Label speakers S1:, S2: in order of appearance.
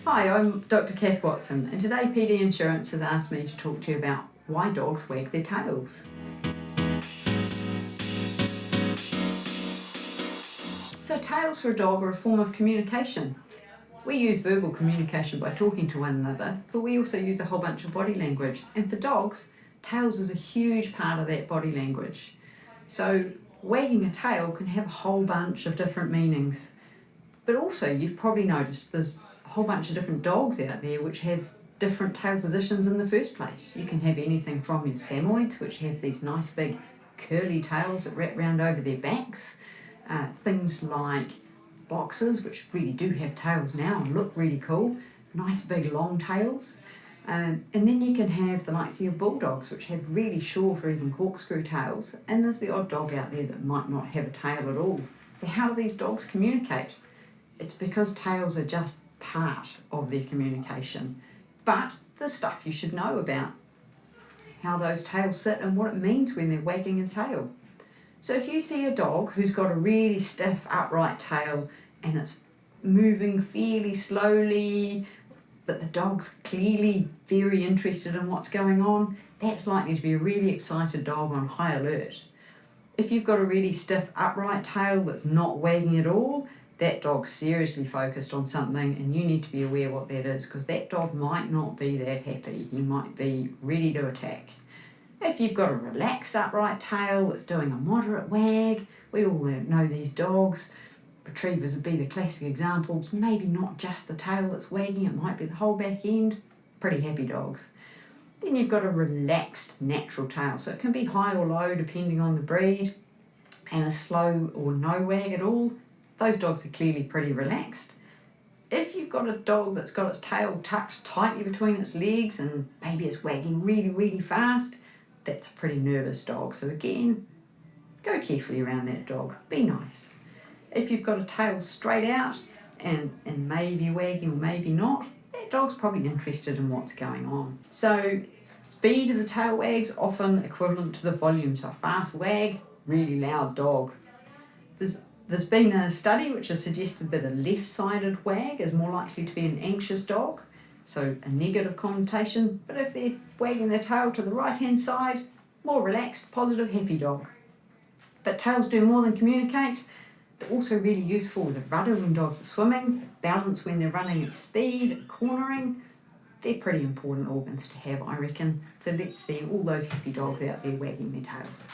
S1: Hi, I'm Dr Cath Watson, and today PD Insurance has asked me to talk to you about why dogs wag their tails. So tails for a dog are a form of communication. We use verbal communication by talking to one another, but we also use a whole bunch of body language. And for dogs, tails is a huge part of that body language. So wagging a tail can have a whole bunch of different meanings. But also, you've probably noticed there's a whole bunch of different dogs out there which have different tail positions in the first place. You can have anything from your Samoyeds, which have these nice big curly tails that wrap round over their backs, things like boxers, which really do have tails now and look really cool, nice big long tails. And then you can have the likes of your bulldogs, which have really short or even corkscrew tails, and there's the odd dog out there that might not have a tail at all. So how do these dogs communicate? It's because tails are just part of their communication. But there's stuff you should know about how those tails sit and what it means when they're wagging a tail. So if you see a dog who's got a really stiff upright tail and it's moving fairly slowly, but the dog's clearly very interested in what's going on, that's likely to be a really excited dog on high alert. If you've got a really stiff upright tail that's not wagging at all, that dog's seriously focused on something and you need to be aware what that is, because that dog might not be that happy. He might be ready to attack. If you've got a relaxed upright tail that's doing a moderate wag, we all know these dogs. Retrievers would be the classic examples. Maybe not just the tail that's wagging, it might be the whole back end. Pretty happy dogs. Then you've got a relaxed natural tail, so it can be high or low depending on the breed, and a slow or no wag at all. Those dogs are clearly pretty relaxed. If you've got a dog that's got its tail tucked tightly between its legs and maybe it's wagging really, really fast, that's a pretty nervous dog. So again, go carefully around that dog. Be nice. If you've got a tail straight out and maybe wagging or maybe not, that dog's probably interested in what's going on. So speed of the tail wag's often equivalent to the volume. So a fast wag, really loud dog. There's been a study which has suggested that a left-sided wag is more likely to be an anxious dog, so a negative connotation, but if they're wagging their tail to the right-hand side, more relaxed, positive, happy dog. But tails do more than communicate. They're also really useful with a rudder when dogs are swimming, for balance when they're running at speed, and cornering. They're pretty important organs to have, I reckon. So let's see all those happy dogs out there wagging their tails.